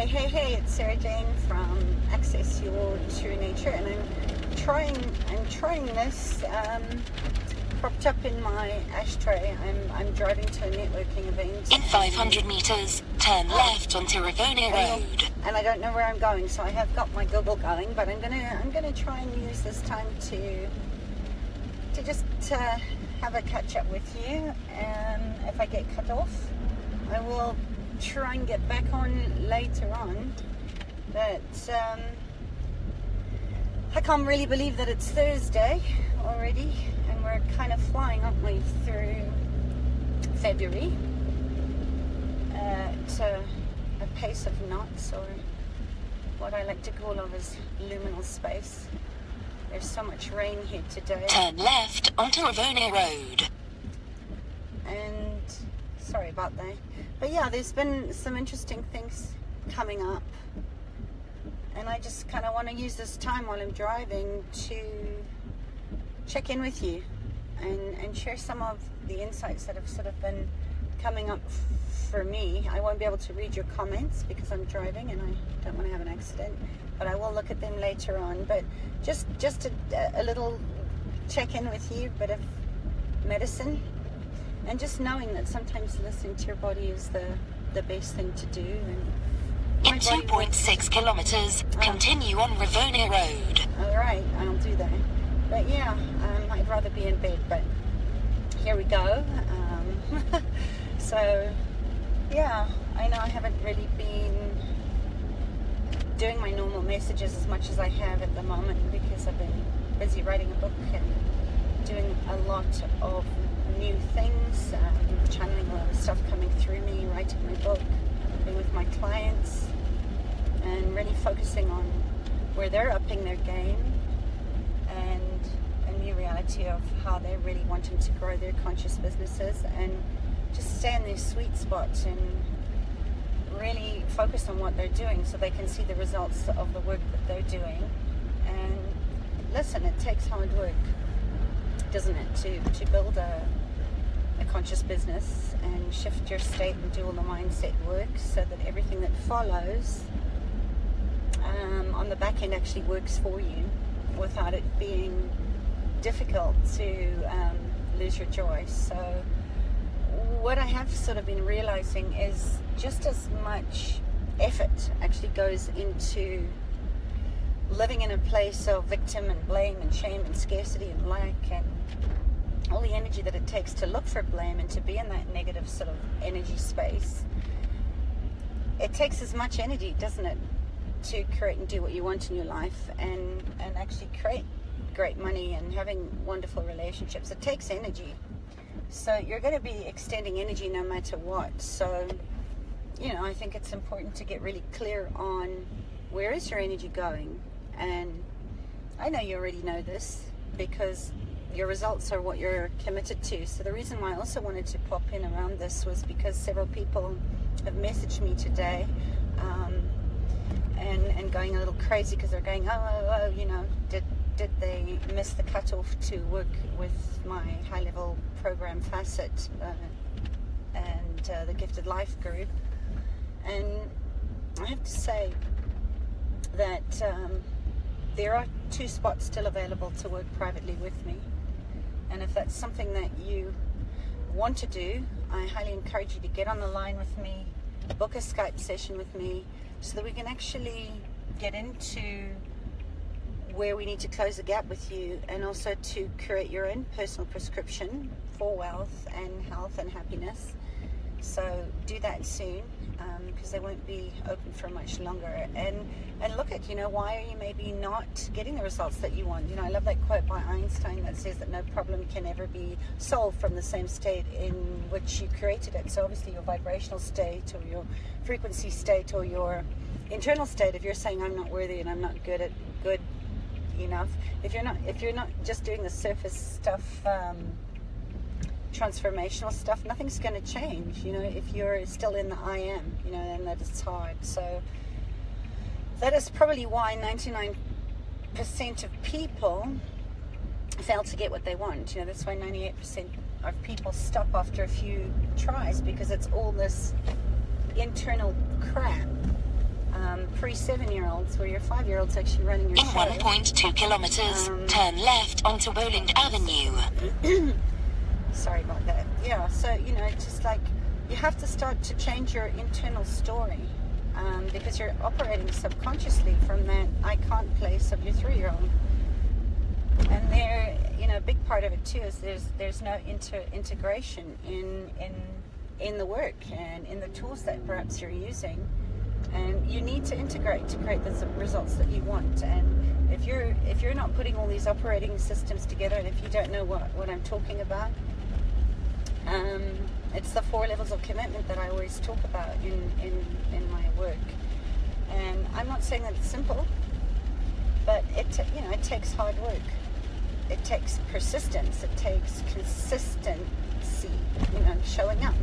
Hey, it's Sarah Jane from Access Your True Nature, and I'm trying this propped up in my ashtray. I'm driving to a networking event. In 500 meters, turn left onto Rivonia Road. And I don't know where I'm going, so I have got my Google going, but I'm gonna try and use this time to just have a catch up with you. And if I get cut off, I will try and get back on later on. But I can't really believe that it's Thursday already, and we're kind of flying, aren't we, through February at a pace of knots, or what I like to call of as luminal space. There's so much rain here today. Turn left onto Rivonia Road. And sorry about that. But yeah, there's been some interesting things coming up, and I just kind of want to use this time while I'm driving to check in with you and share some of the insights that have sort of been coming up for me. I won't be able to read your comments because I'm driving and I don't want to have an accident, but I will look at them later on. But just a little check in with you, a bit of medicine. And just knowing that sometimes listening to your body is the best thing to do. And in 2.6 kilometers, continue on Rivonia Road. All right, I'll do that. But yeah, I'd rather be in bed, but here we go. So yeah, I know I haven't really been doing my normal messages as much as I have at the moment because I've been busy writing a book and doing a lot of new things, channeling a lot of stuff coming through me, writing my book, being with my clients, and really focusing on where they're upping their game and a new reality of how they're really wanting to grow their conscious businesses and just stay in their sweet spot and really focus on what they're doing so they can see the results of the work that they're doing. And listen, it takes hard work, doesn't it, to build a conscious business and shift your state and do all the mindset work so that everything that follows on the back end actually works for you without it being difficult to lose your joy. So what I have sort of been realizing is just as much effort actually goes into living in a place of victim and blame and shame and scarcity and lack and all the energy that it takes to look for blame and to be in that negative sort of energy space. It takes as much energy, doesn't it, to create and do what you want in your life and actually create great money and having wonderful relationships. It takes energy. So you're going to be extending energy no matter what. So, you know, I think it's important to get really clear on where is your energy going. And I know you already know this because your results are what you're committed to. So the reason why I also wanted to pop in around this was because several people have messaged me today and going a little crazy because they're going, oh, you know, did they miss the cutoff to work with my high-level program Facet and the Gifted Life group? And I have to say that there are 2 spots still available to work privately with me. And if that's something that you want to do, I highly encourage you to get on the line with me, book a Skype session with me, so that we can actually get into where we need to close the gap with you, and also to create your own personal prescription for wealth and health and happiness. So do that soon, because they won't be open for much longer. And look at, you know, why are you maybe not getting the results that you want? You know, I love that quote by Einstein that says that no problem can ever be solved from the same state in which you created it. So obviously your vibrational state or your frequency state or your internal state, if you're saying I'm not worthy and I'm not good enough, if you're not just doing the surface stuff, transformational stuff, nothing's going to change, you know, if you're still in the I am, you know, and that it's hard. So that is probably why 99% of people fail to get what they want. You know, that's why 98% of people stop after a few tries, because it's all this internal crap pre-7-year-olds, where your 5-year-old's actually running your In show. 1.2 kilometers, turn left onto Bowling Avenue. Sorry about that. Yeah, so, it's just like you have to start to change your internal story, because you're operating subconsciously from that I can't place of your 3-year-old. And there, a big part of it too is there's no integration in the work and in the tools that perhaps you're using, and you need to integrate to create the results that you want. And if you're not putting all these operating systems together, and if you don't know what I'm talking about, it's the 4 levels of commitment that I always talk about in my work. And I'm not saying that it's simple, but it takes hard work. It takes persistence. It takes consistency. Showing up,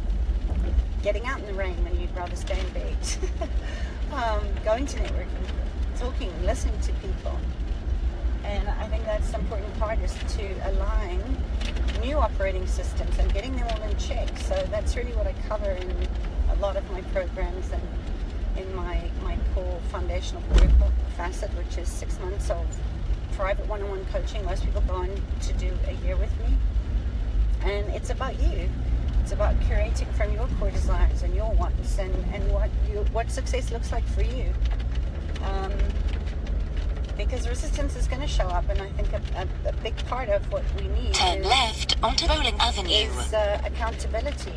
getting out in the rain when you'd rather stay in bed, going to networking, talking, listening to people. And I think that's the important part, is to align new operating systems and getting them all in check. So that's really what I cover in a lot of my programs and in my core foundational protocol, facet, which is 6 months of private one-on-one coaching. Most people go on to do a year with me. And it's about you. It's about curating from your core desires and your wants and what success looks like for you. Because resistance is going to show up, and I think a big part of what we need Turn left onto Bowling Avenue. is accountability,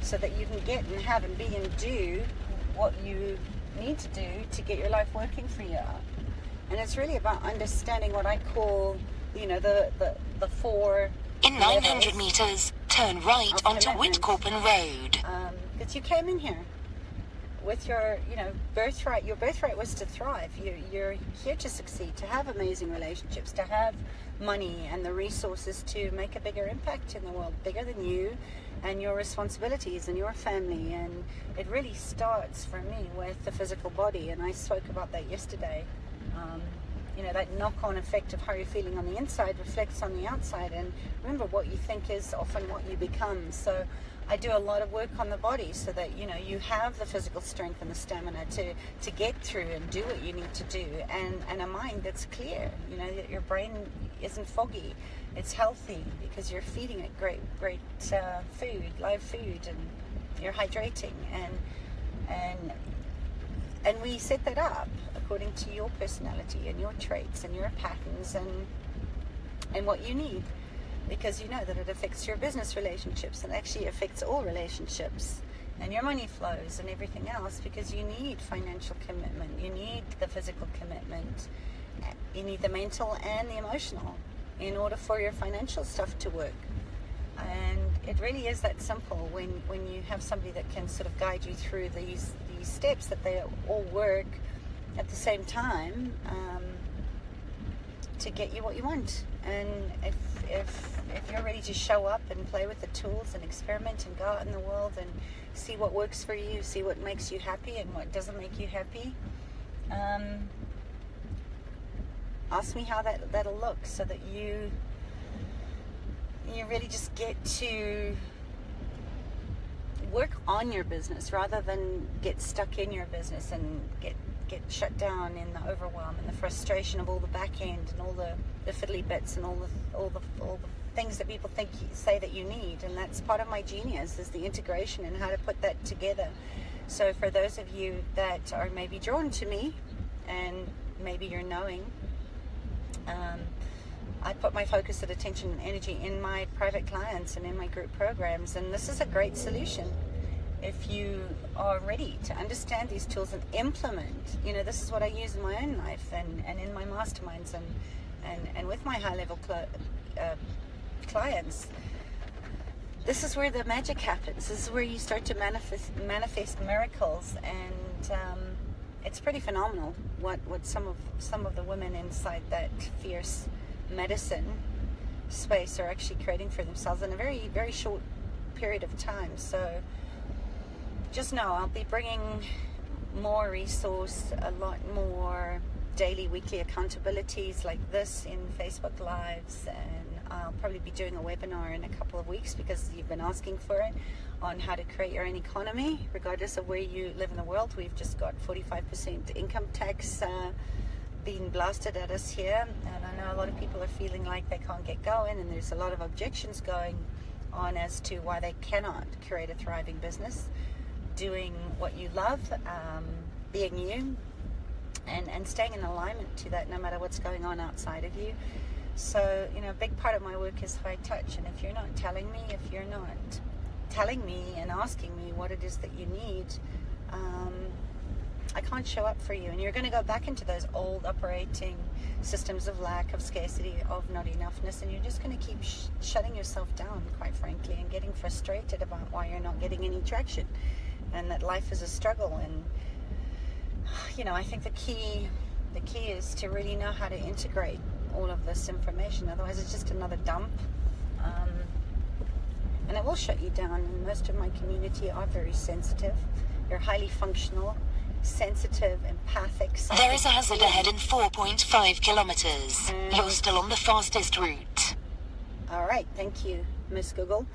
so that you can get and have and be and do what you need to do to get your life working for you. And it's really about understanding what I call, the 4 In 900 levels meters, turn right of onto commitment. Windkorpen Road. Because you came in here with your, birthright. Your birthright was to thrive. You're here to succeed, to have amazing relationships, to have money and the resources to make a bigger impact in the world, bigger than you and your responsibilities and your family. And it really starts for me with the physical body, and I spoke about that yesterday. That knock-on effect of how you're feeling on the inside reflects on the outside. And remember, what you think is often what you become. So I do a lot of work on the body so that, you have the physical strength and the stamina to get through and do what you need to do. And a mind that's clear, that your brain isn't foggy. It's healthy because you're feeding it great food, live food, and you're hydrating. And we set that up according to your personality and your traits and your patterns and what you need, because you know that it affects your business relationships and actually affects all relationships and your money flows and everything else, because you need financial commitment, you need the physical commitment, you need the mental and the emotional in order for your financial stuff to work. And it really is that simple when you have somebody that can sort of guide you through these steps, that they all work at the same time to get you what you want. And if you're ready to show up and play with the tools and experiment and go out in the world and see what works for you, see what makes you happy and what doesn't make you happy, ask me how that'll look, so that you really just get to work on your business rather than get stuck in your business and get shut down in the overwhelm and the frustration of all the back end and all the fiddly bits and all the things that people say that you need. And that's part of my genius, is the integration and how to put that together. So for those of you that are maybe drawn to me, and maybe you're knowing, I put my focus and attention and energy in my private clients and in my group programs, and this is a great solution. If you are ready to understand these tools and implement, this is what I use in my own life and in my masterminds and with my high-level clients. This is where the magic happens. This is where you start to manifest miracles, and it's pretty phenomenal what some of the women inside that fierce medicine space are actually creating for themselves in a very, very short period of time. So just know I'll be bringing more resource, a lot more daily, weekly accountabilities like this in Facebook Lives, and I'll probably be doing a webinar in a couple of weeks because you've been asking for it on how to create your own economy, regardless of where you live in the world. We've just got 45% income tax being blasted at us here, and I know a lot of people are feeling like they can't get going, and there's a lot of objections going on as to why they cannot create a thriving business doing what you love, being you, and staying in alignment to that no matter what's going on outside of you. So, you know, a big part of my work is high touch, and if you're not telling me and asking me what it is that you need, I can't show up for you, and you're going to go back into those old operating systems of lack, of scarcity, of not enoughness, and you're just going to keep shutting yourself down, quite frankly, and getting frustrated about why you're not getting any traction, and that life is a struggle. And you know, I think the key is to really know how to integrate all of this information. Otherwise, it's just another dump, and it will shut you down. And most of my community are very sensitive. You're highly functional, sensitive, empathic. There is a hazard ahead in 4.5 kilometers. You're still on the fastest route. All right, thank you, Miss Google.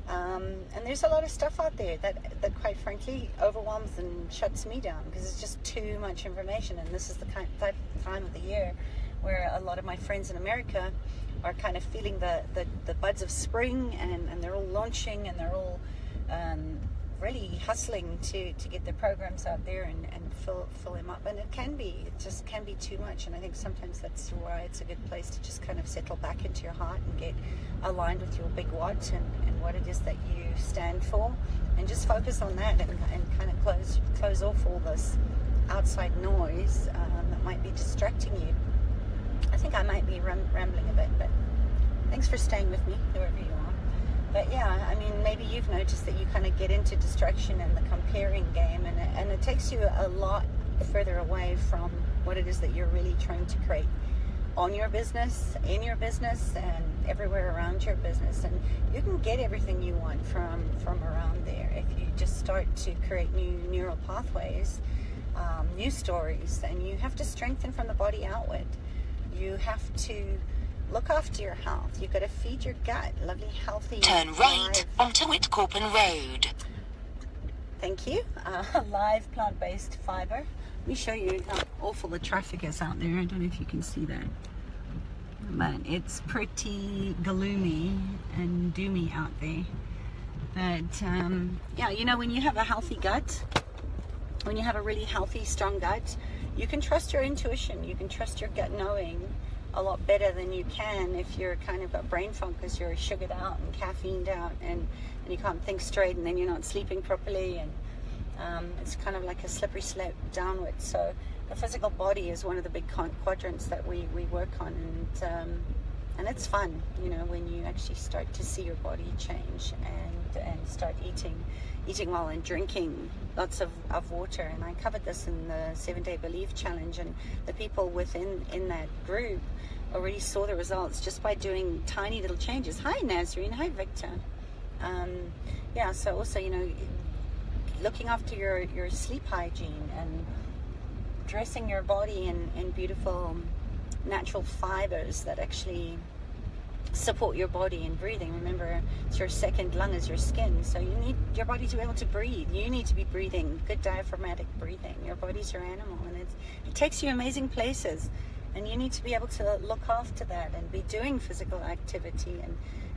And there's a lot of stuff out there that quite frankly overwhelms and shuts me down, because it's just too much information. And this is the type of time of the year where a lot of my friends in America are kind of feeling the buds of spring, and they're all launching, and they're all really hustling to get their programs out there and fill them up. And it just can be too much. And I think sometimes that's why it's a good place to just kind of settle back into your heart and get aligned with your big what and what it is that you stand for, and just focus on that, and kind of close off all this outside noise that might be distracting you. I think I might be rambling a bit, but thanks for staying with me, whoever you are. But yeah, I mean, maybe you've noticed that you kind of get into distraction and the comparing game, and it takes you a lot further away from what it is that you're really trying to create on your business, in your business, and everywhere around your business. And you can get everything you want from around there if you just start to create new neural pathways, new stories. And you have to strengthen from the body outward. You have to look after your health. You've got to feed your gut lovely, healthy. Turn right onto Whitcorpen Road. Thank you. Live plant-based fiber. Let me show you how awful the traffic is out there. I don't know if you can see that, but it's pretty gloomy and doomy out there. But yeah, you know, when you have a healthy gut, when you have a really healthy, strong gut, you can trust your intuition. You can trust your gut knowing a lot better than you can if you're kind of got brain fog because you're sugared out and caffeined out, and you can't think straight, and then you're not sleeping properly, and it's kind of like a slippery slope downwards. So the physical body is one of the big quadrants that we work on, and it's fun, you know, when you actually start to see your body change and start eating well and drinking lots of water. And I covered this in the 7-Day Belief Challenge, and the people in that group already saw the results just by doing tiny little changes. Hi Nazreen, hi Victor. Yeah, so also, you know, looking after your sleep hygiene and dressing your body in beautiful natural fibers that actually support your body in breathing. Remember, it's your second lung is your skin, so you need your body to be able to breathe. You need to be breathing good diaphragmatic breathing. Your body's your animal, and it takes you amazing places, and you need to be able to look after that and be doing physical activity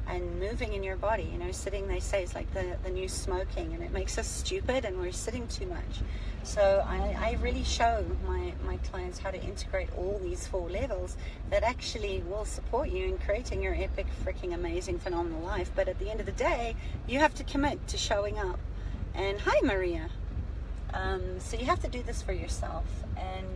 and moving in your body. You know, sitting, they say, is like the new smoking, and it makes us stupid, and we're sitting too much. So I really show my clients how to integrate all these 4 levels that actually will support you in creating your epic, freaking amazing, phenomenal life. But at the end of the day, you have to commit to showing up. And hi Maria. So you have to do this for yourself, and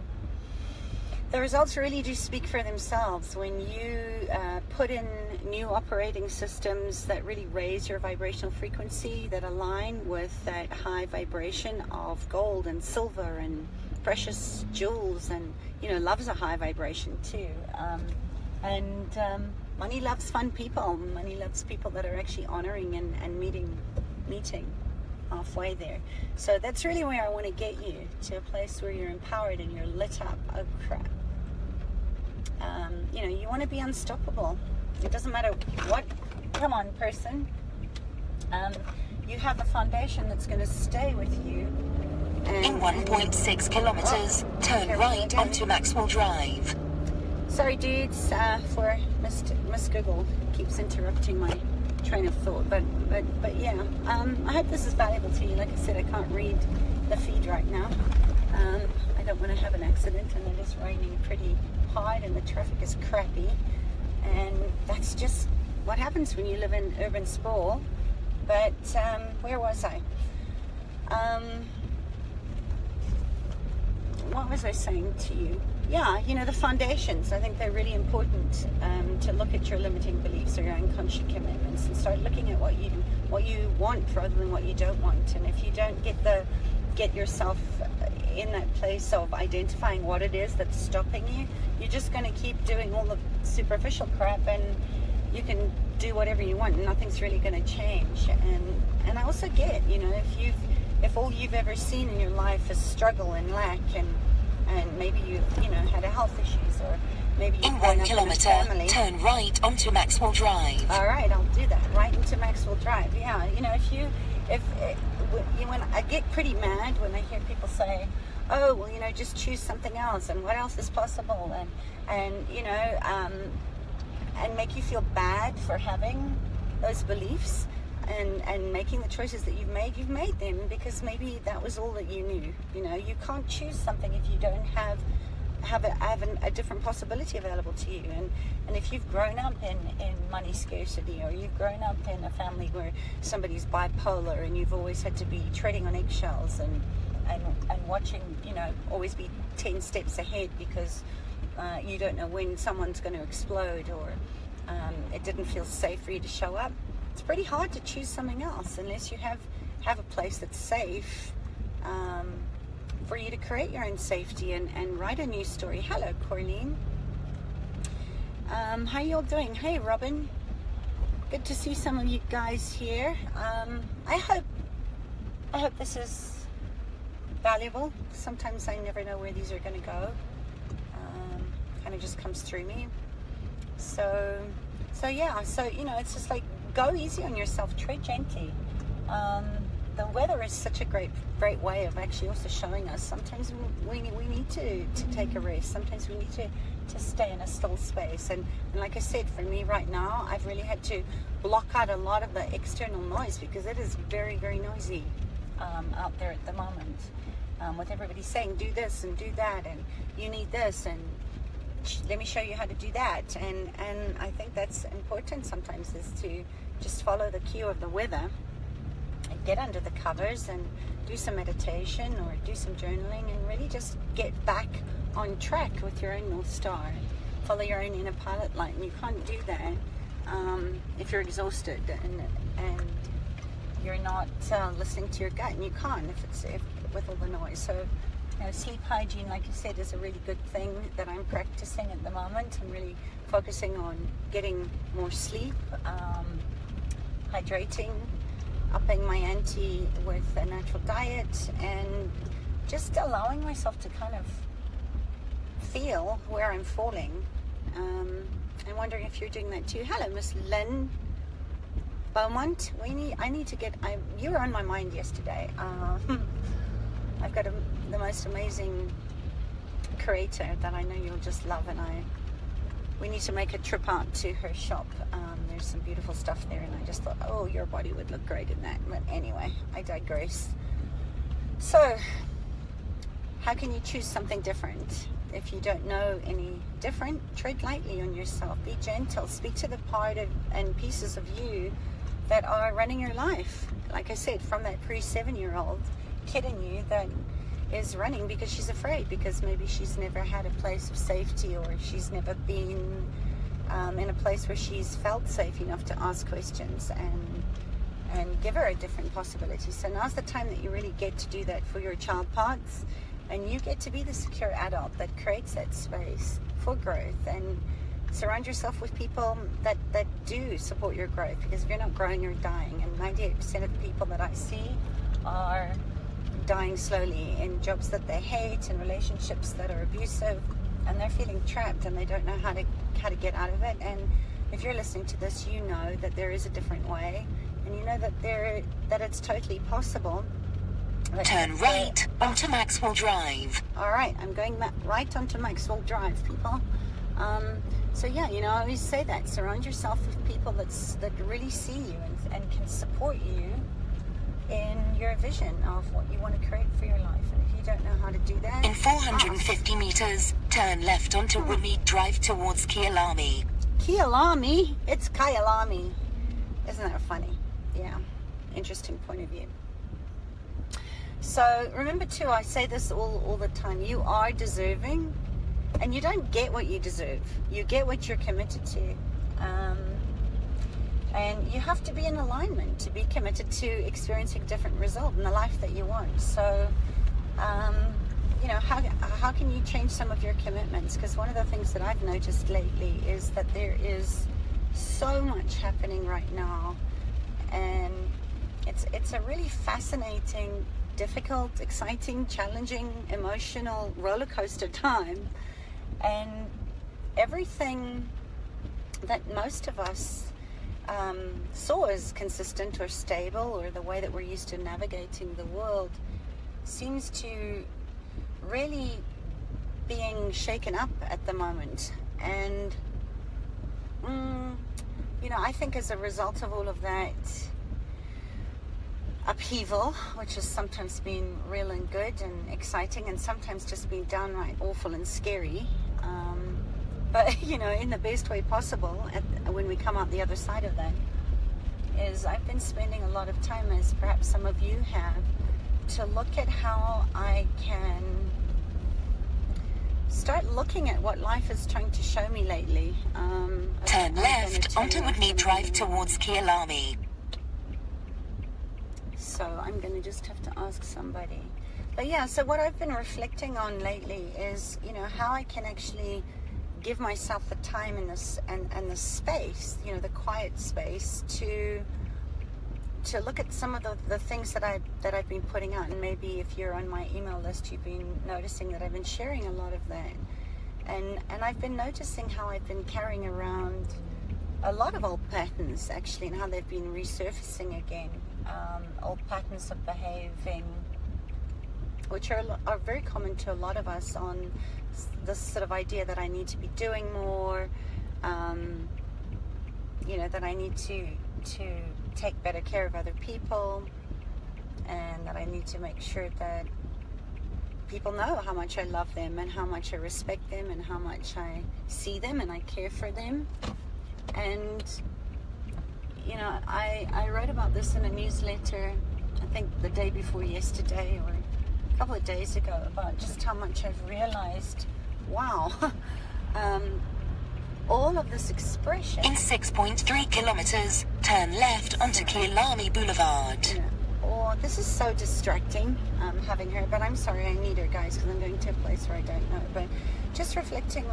the results really do speak for themselves when you put in new operating systems that really raise your vibrational frequency, that align with that high vibration of gold and silver and precious jewels. And, you know, love is a high vibration too. Money loves fun people. Money loves people that are actually honoring and meeting halfway there. So that's really where I want to get you, to a place where you're empowered and you're lit up. Oh crap. You know, you want to be unstoppable. It doesn't matter what, come on person. you have a foundation that's going to stay with you. And, In 1.6 kilometers, turn right onto Maxwell Drive. Sorry, dudes, for Miss Google keeps interrupting my train of thought, but yeah, I hope this is valuable to you. Like I said, I can't read the feed right now. I don't want to have an accident, and it is raining pretty hard, and the traffic is crappy, and that's just what happens when you live in urban sprawl. But where was I? What was I saying to you? Yeah, you know, the foundations. I think they're really important to look at your limiting beliefs or your unconscious commitments and start looking at what you want rather than what you don't want. And if you don't get yourself in that place of identifying what it is that's stopping you, you're just going to keep doing all the superficial crap, and you can do whatever you want and nothing's really going to change. And I also get, you know, if all you've ever seen in your life is struggle and lack, and maybe you've, you know, had a health issues, or maybe you've In grown 1 up in a kilometer, family. turn right onto Maxwell Drive. All right, I'll do that. Right into Maxwell Drive. Yeah, you know, when I get pretty mad when I hear people say, "Oh, well, you know, just choose something else," and what else is possible, and you know, and make you feel bad for having those beliefs and making the choices that you've made them because maybe that was all that you knew. You know, you can't choose something if you don't have a different possibility available to you. And if you've grown up in money scarcity, or you've grown up in a family where somebody's bipolar and you've always had to be treading on eggshells and watching, you know, always be 10 steps ahead because you don't know when someone's going to explode, or it didn't feel safe for you to show up, it's pretty hard to choose something else unless you have a place that's safe for you to create your own safety and write a new story. Hello, Corleen. How you all doing? Hey, Robin. Good to see some of you guys here. I hope this is valuable. Sometimes I never know where these are going to go. Kind of just comes through me. So yeah. So, you know, it's just like, go easy on yourself. Tread gently. The weather is such a great way of actually also showing us sometimes we need to take a rest. Sometimes we need to stay in a still space. And like I said, for me right now, I've really had to block out a lot of the external noise because it is very, very noisy out there at the moment. With everybody saying, do this and do that, and you need this, and let me show you how to do that. And I think that's important sometimes, is to just follow the cue of the weather. Get under the covers and do some meditation or do some journaling and really just get back on track with your own North Star. Follow your own inner pilot light. And you can't do that if you're exhausted and you're not listening to your gut, and you can't if with all the noise. So, you know, sleep hygiene, like you said, is a really good thing that I'm practicing at the moment. I'm really focusing on getting more sleep, hydrating, upping my ante with a natural diet, and just allowing myself to kind of feel where I'm falling. I'm wondering if you're doing that too. Hello, Miss Lynn Beaumont. I need to get. You were on my mind yesterday. I've got the most amazing Caretaker that I know you'll just love, and we need to make a trip out to her shop. There's some beautiful stuff there, and I just thought, oh, your body would look great in that. But anyway, I digress. So, how can you choose something different? If you don't know any different, tread lightly on yourself. Be gentle. Speak to the part and pieces of you that are running your life. Like I said, from that pre-7-year-old kid in you that is running because she's afraid, because maybe she's never had a place of safety, or she's never been in a place where she's felt safe enough to ask questions and give her a different possibility. So now's the time that you really get to do that for your child parts, and you get to be the secure adult that creates that space for growth, and surround yourself with people that do support your growth, because if you're not growing, you're dying. And 98% of the people that I see are dying slowly in jobs that they hate, in relationships that are abusive, and they're feeling trapped and they don't know how to get out of it. And if you're listening to this, you know that there is a different way, and you know that it's totally possible. Turn right onto Maxwell Drive. All right, I'm going right onto Maxwell Drive, people. So yeah, you know, I always say that surround yourself with people that really see you and can support you in your vision of what you want to create for your life. And if you don't know how to do that, in 450 meters, turn left onto Woodmead Drive towards Kyalami. Kyalami? It's Kyalami. Isn't that funny? Yeah, interesting point of view. So remember too, I say this all the time, you are deserving, and you don't get what you deserve. You get what you're committed to. And you have to be in alignment to be committed to experiencing a different result in the life that you want. So, you know, how can you change some of your commitments? Because one of the things that I've noticed lately is that there is so much happening right now. And it's a really fascinating, difficult, exciting, challenging, emotional roller coaster time. And everything that most of us saw as consistent or stable, or the way that we're used to navigating the world, seems to really being shaken up at the moment. And you know, I think as a result of all of that upheaval, which has sometimes been real and good and exciting, and sometimes just been downright awful and scary, but you know, in the best way possible, when we come out the other side of that, is I've been spending a lot of time, as perhaps some of you have, to look at how I can start looking at what life is trying to show me lately. Turn left onto Woodmead Drive towards Kyalami. So I'm going to just have to ask somebody. But yeah, so what I've been reflecting on lately is, you know, how I can actually give myself the time and the space, you know, the quiet space to look at some of the things that I've been putting out. And maybe if you're on my email list, you've been noticing that I've been sharing a lot of that. And I've been noticing how I've been carrying around a lot of old patterns, actually, and how they've been resurfacing again. Old patterns of behaving, which are very common to a lot of us, on this sort of idea that I need to be doing more, you know, that I need to take better care of other people, and that I need to make sure that people know how much I love them and how much I respect them and how much I see them and I care for them. And you know, I wrote about this in a newsletter, I think the day before yesterday or a couple of days ago, about just how much I've realized, wow, all of this expression. In 6.3 kilometers, turn left onto Kyalami Boulevard. You know, oh, this is so distracting, having her, but I'm sorry, I need her, guys, because I'm going to a place where I don't know. But just reflecting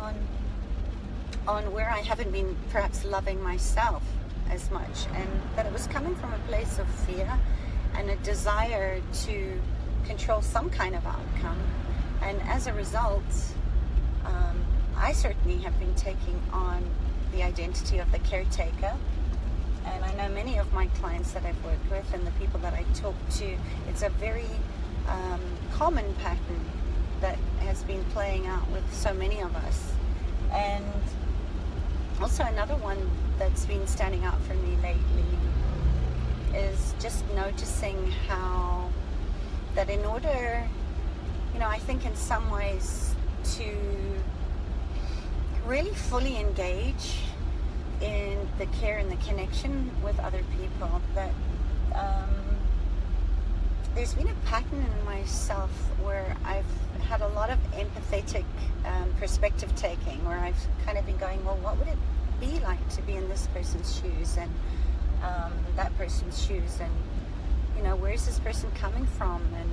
on where I haven't been perhaps loving myself as much, and that it was coming from a place of fear and a desire to control some kind of outcome. And as a result, I certainly have been taking on the identity of the caretaker. And I know many of my clients that I've worked with and the people that I talk to, it's a very common pattern that has been playing out with so many of us. And also another one that's been standing out for me lately is just noticing how that in order, you know, I think in some ways to really fully engage in the care and the connection with other people, that there's been a pattern in myself where I've had a lot of empathetic perspective taking, where I've kind of been going, well, what would it be like to be in this person's shoes and that person's shoes, and you know, where's this person coming from, and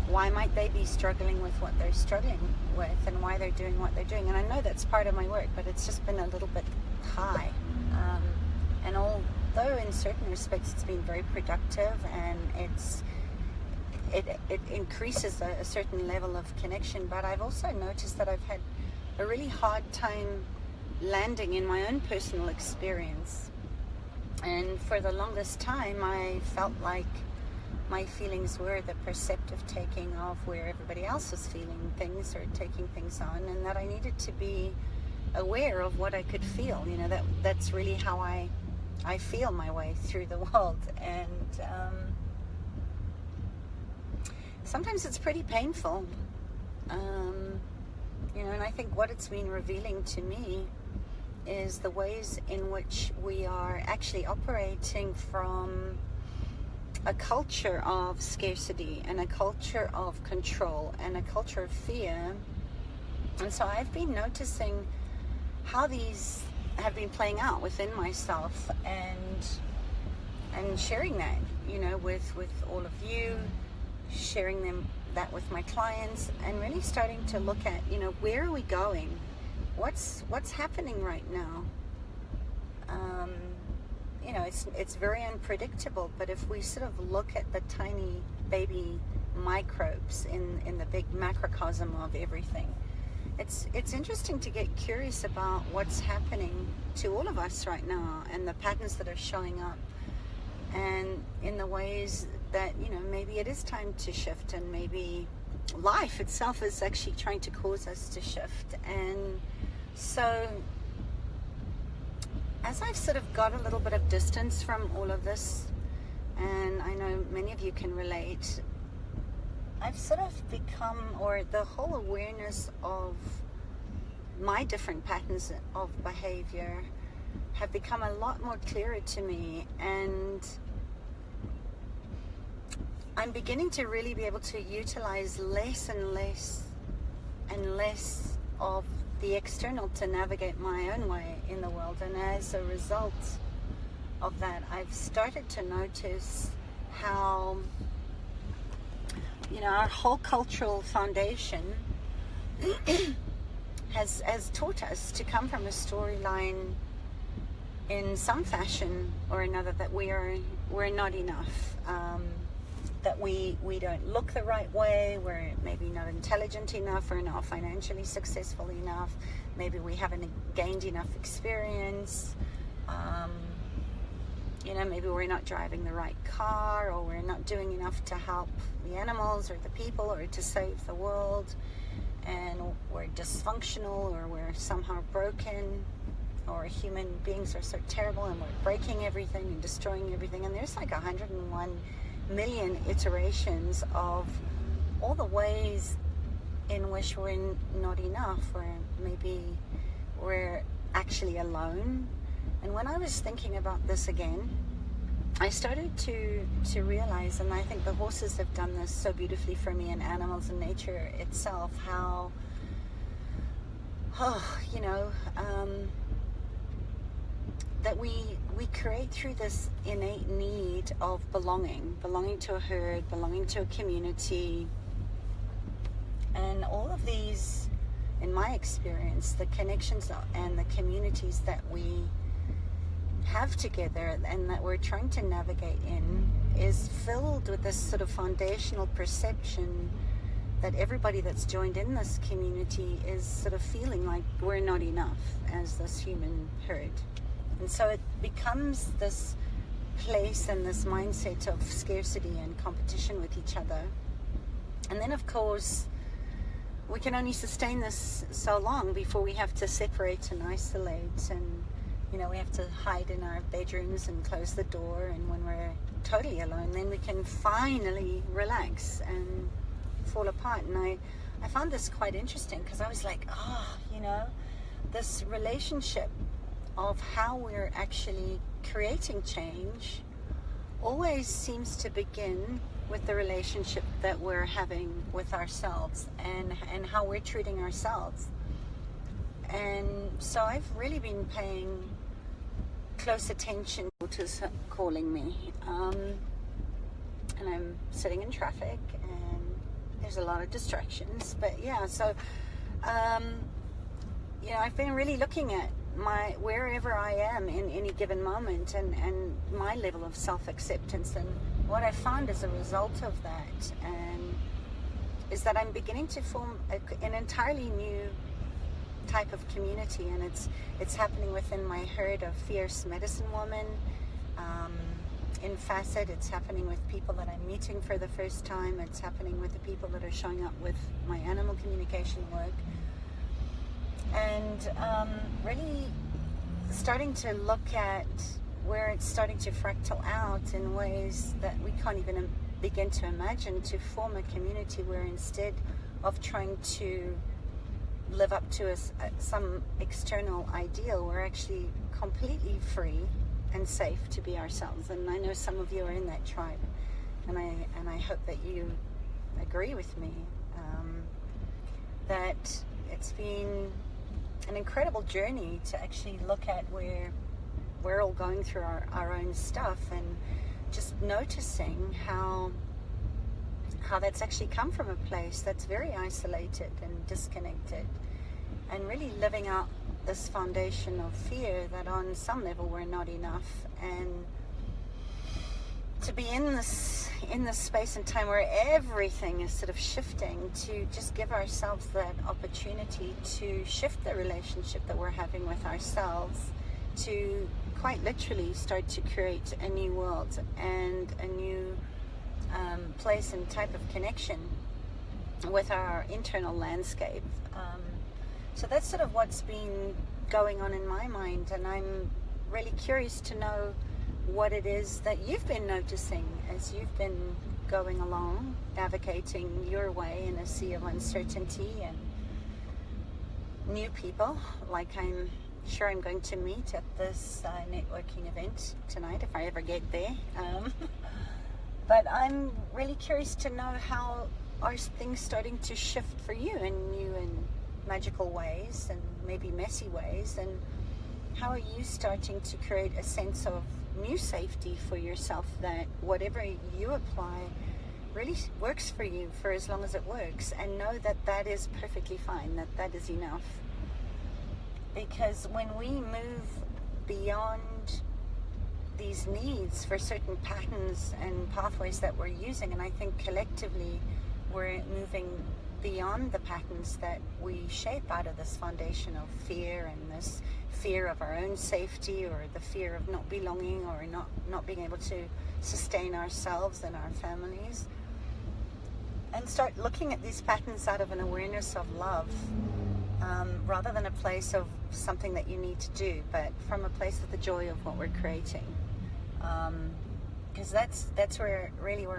why might they be struggling with what they're struggling with, and why they're doing what they're doing. And I know that's part of my work, but it's just been a little bit high, and although in certain respects it's been very productive, and it increases a certain level of connection, but I've also noticed that I've had a really hard time landing in my own personal experience And for the longest time, I felt like my feelings were the perceptive taking of where everybody else was feeling things or taking things on, and that I needed to be aware of what I could feel. You know, that's really how I feel my way through the world. And sometimes it's pretty painful. You know, and I think what it's been revealing to me is the ways in which we are actually operating from a culture of scarcity and a culture of control and a culture of fear. And so I've been noticing how these have been playing out within myself, and sharing that, you know, with all of you, sharing that with my clients, and really starting to look at, you know, where are we going? What's happening right now? You know, it's very unpredictable, but if we sort of look at the tiny baby microbes in the big macrocosm of everything, it's interesting to get curious about what's happening to all of us right now, and the patterns that are showing up, and in the ways that, you know, maybe it is time to shift, and maybe life itself is actually trying to cause us to shift. And so as I've sort of got a little bit of distance from all of this, and I know many of you can relate, I've sort of become, or the whole awareness of my different patterns of behavior have become a lot more clearer to me, and I'm beginning to really be able to utilize less and less and less of the external to navigate my own way in the world. And as a result of that, I've started to notice how, you know, our whole cultural foundation has taught us to come from a storyline in some fashion or another that we're not enough, that we don't look the right way, we're maybe not intelligent enough, we're not financially successful enough, maybe we haven't gained enough experience, you know, maybe we're not driving the right car, or we're not doing enough to help the animals or the people or to save the world, and we're dysfunctional, or we're somehow broken, or human beings are so terrible and we're breaking everything and destroying everything. And there's like 101 million iterations of all the ways in which we're not enough, or maybe we're actually alone. And when I was thinking about this again, I started to realize, and I think the horses have done this so beautifully for me, and animals and nature itself, how, you know, that we create through this innate need of belonging to a herd, belonging to a community. And all of these, in my experience, the connections and the communities that we have together and that we're trying to navigate in is filled with this sort of foundational perception that everybody that's joined in this community is sort of feeling like we're not enough as this human herd. And so it becomes this place and this mindset of scarcity and competition with each other. And then, of course, we can only sustain this so long before we have to separate and isolate, and, you know, we have to hide in our bedrooms and close the door, and when we're totally alone, then we can finally relax and fall apart. And I found this quite interesting, because I was like, you know, this relationship of how we're actually creating change always seems to begin with the relationship that we're having with ourselves, and how we're treating ourselves. And so I've really been paying close attention to calling me, and I'm sitting in traffic and there's a lot of distractions, but yeah, so you know, I've been really looking at wherever I am in any given moment, and my level of self-acceptance. And what I found as a result of that is that I'm beginning to form an entirely new type of community, and it's happening within my herd of fierce medicine women, in Facet. It's happening with people that I'm meeting for the first time. It's happening with the people that are showing up with my animal communication work. And really starting to look at where it's starting to fractal out in ways that we can't even begin to imagine, to form a community where instead of trying to live up to some external ideal, we're actually completely free and safe to be ourselves. And I know some of you are in that tribe, and I hope that you agree with me that it's been an incredible journey to actually look at where we're all going through our own stuff, and just noticing how that's actually come from a place that's very isolated and disconnected, and really living out this foundation of fear that on some level we're not enough, and to be in this space and time where everything is sort of shifting, to just give ourselves that opportunity to shift the relationship that we're having with ourselves, to quite literally start to create a new world and a new place and type of connection with our internal landscape. So that's sort of what's been going on in my mind, and I'm really curious to know what it is that you've been noticing as you've been going along, navigating your way in a sea of uncertainty and new people, like I'm sure I'm going to meet at this networking event tonight, if I ever get there. But I'm really curious to know, how are things starting to shift for you in new and magical ways, and maybe messy ways, and how are you starting to create a sense of new safety for yourself, that whatever you apply really works for you for as long as it works, and know that that is perfectly fine, that that is enough. Because when we move beyond these needs for certain patterns and pathways that we're using, and I think collectively we're moving beyond the patterns that we shape out of this foundation of fear, and this fear of our own safety, or the fear of not belonging, or not being able to sustain ourselves and our families, and start looking at these patterns out of an awareness of love, rather than a place of something that you need to do, but from a place of the joy of what we're creating. Because that's where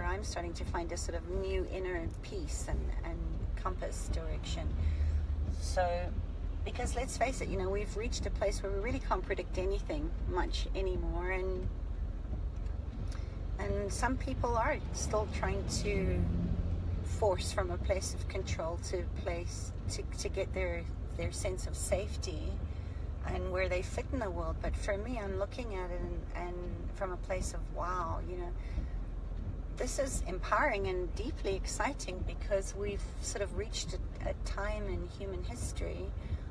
I'm starting to find a sort of new inner peace and compass direction. So, because let's face it, we've reached a place where we really can't predict anything much anymore, and some people are still trying to force from a place of control to get their sense of safety and where they fit in the world. But for me, I'm looking at it and from a place of, wow, this is empowering and deeply exciting, because we've sort of reached a time in human history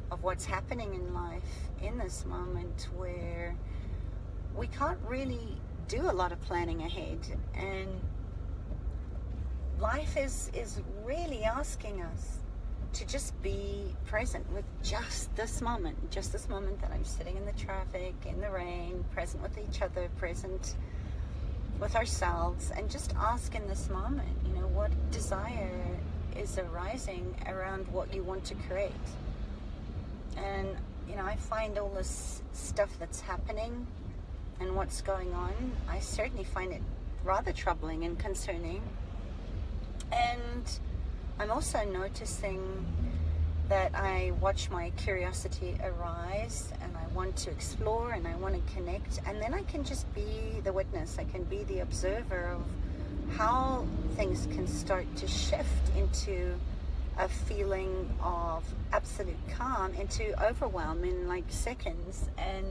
of what's happening in life in this moment where we can't really do a lot of planning ahead, and life is really asking us to just be present with just this moment that I'm sitting in the traffic, in the rain, present with each other, present with ourselves, and just ask in this moment, what desire is arising around what you want to create. And I find all this stuff that's happening and what's going on, I certainly find it rather troubling and concerning. And I'm also noticing that I watch my curiosity arise, and I want to explore, and I want to connect, and then I can just be the witness, I can be the observer of how things can start to shift into a feeling of absolute calm, into overwhelm in like seconds. And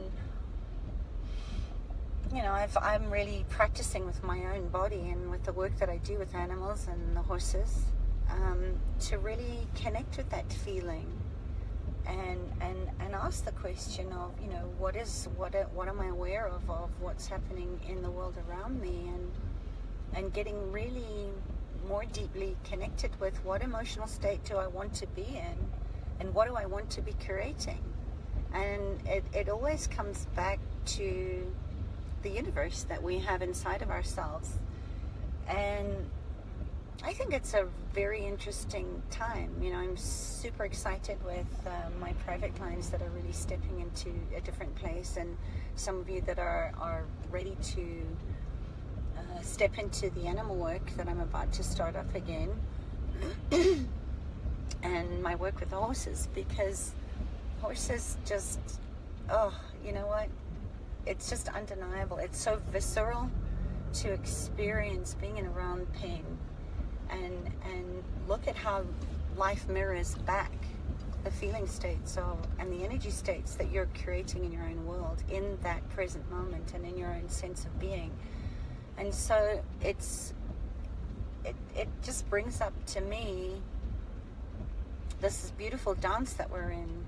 I'm really practicing with my own body and with the work that I do with animals and the horses, to really connect with that feeling and ask the question of, what am I aware of what's happening in the world around me, and getting really more deeply connected with what emotional state do I want to be in, and what do I want to be creating. And it always comes back to the universe that we have inside of ourselves. And I think it's a very interesting time. You know, I'm super excited with my private clients that are really stepping into a different place, and some of you that are ready to step into the animal work that I'm about to start up again. And my work with the horses, because horses just, oh, you know what? It's just undeniable. It's so visceral to experience being in around pain, and look at how life mirrors back the feeling states and the energy states that you're creating in your own world in that present moment and in your own sense of being. And so it just brings up to me this beautiful dance that we're in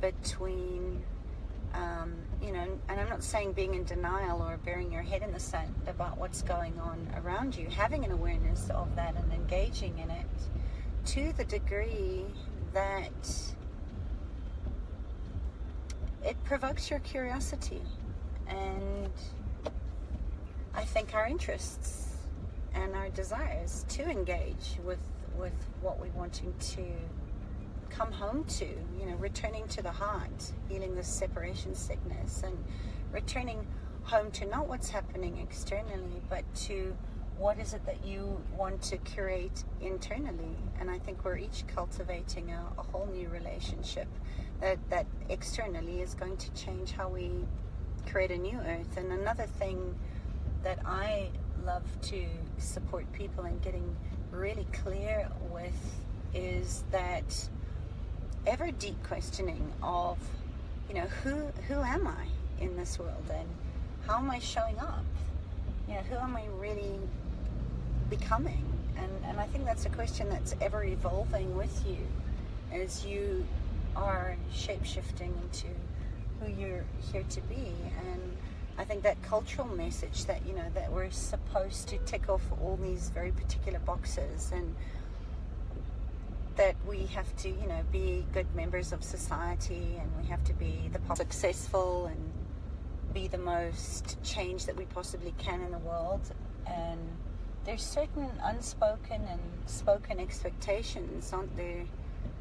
between, you know, and I'm not saying being in denial or burying your head in the sand about what's going on around you, having an awareness of that and engaging in it to the degree that it provokes your curiosity and I think our interests and our desires to engage with what we're wanting to come home to, you know, returning to the heart, healing this separation sickness, and returning home to not what's happening externally, but to what is it that you want to create internally. And I think we're each cultivating a whole new relationship that externally is going to change how we create a new earth. And another thing that I love to support people in getting really clear with is that ever deep questioning of, you know, who am I in this world, and how am I showing up? You know, who am I really becoming? And I think that's a question that's ever evolving with you as you are shape-shifting into who you're here to be. And I think that cultural message that, you know, that we're supposed to tick off all these very particular boxes, and that we have to, you know, be good members of society, and we have to be successful and be the most change that we possibly can in the world. And there's certain unspoken and spoken expectations, aren't there,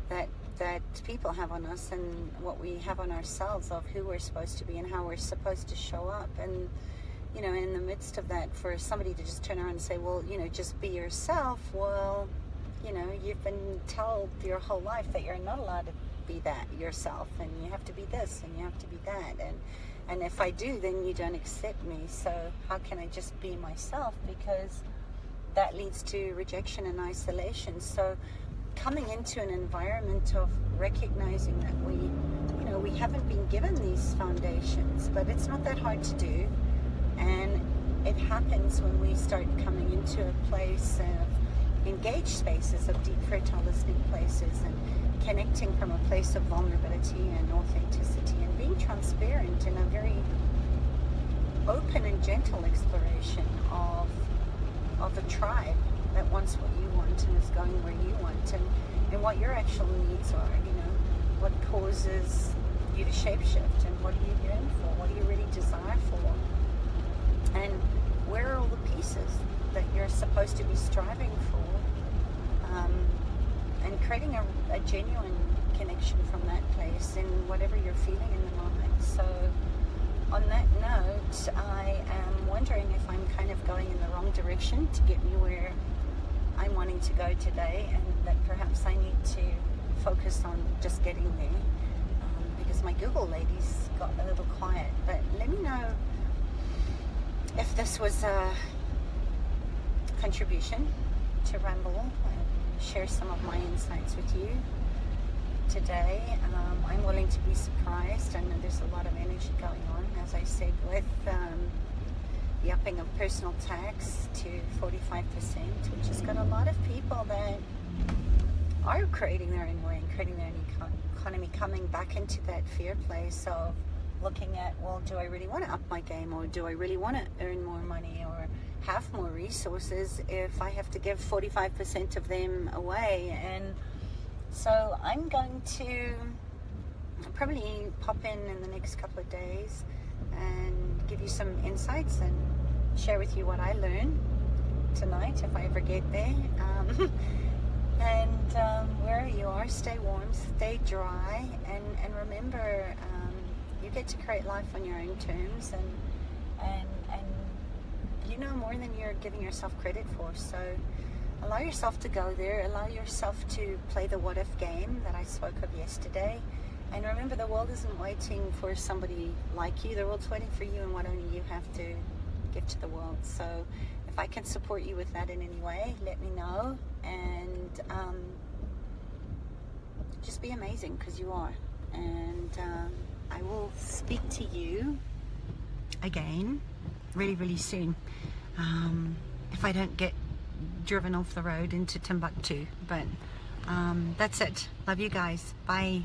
that people have on us and what we have on ourselves of who we're supposed to be and how we're supposed to show up. And, you know, in the midst of that, for somebody to just turn around and say, well, you know, just be yourself. Well, you know, you've been told your whole life that you're not allowed to be that yourself, and you have to be this and you have to be that, and if I do, then you don't accept me. So how can I just be myself? Because that leads to rejection and isolation. So coming into an environment of recognizing that we, you know, we haven't been given these foundations, but it's not that hard to do, and it happens when we start coming into a place of engaged spaces, of deep fertile listening places, and connecting from a place of vulnerability and authenticity, and being transparent in a very open and gentle exploration of a tribe that wants what you want and is going where you want, and what your actual needs are, you know, what causes you to shapeshift, and what are you yearn for, what do you really desire for, and where are all the pieces that you're supposed to be striving for, and creating a genuine connection from that place in whatever you're feeling in the moment. So on that note, I am wondering if I'm kind of going in the wrong direction to get me where I'm wanting to go today, and that perhaps I need to focus on just getting there, because my Google ladies got a little quiet. But let me know if this was a contribution to ramble and share some of my insights with you today. I'm willing to be surprised. I know there's a lot of energy going on, as I said, with the upping of personal tax to 45%, which has got a lot of people that are creating their own way and creating their own economy, coming back into that fear place of looking at, well, do I really want to up my game, or do I really want to earn more money or have more resources if I have to give 45% of them away? And so I'm going to probably pop in the next couple of days and give you some insights and share with you what I learn tonight if I ever get there. And wherever you are, stay warm, stay dry, and remember, you get to create life on your own terms, and you know more than you're giving yourself credit for. So allow yourself to go there, allow yourself to play the what if game that I spoke of yesterday, and remember, the world isn't waiting for somebody like you. The world's waiting for you and what only you have to give to the world. So if I can support you with that in any way, let me know, and just be amazing, because you are. And I will speak to you again really, really soon, if I don't get driven off the road into Timbuktu. But that's it. Love you guys. Bye.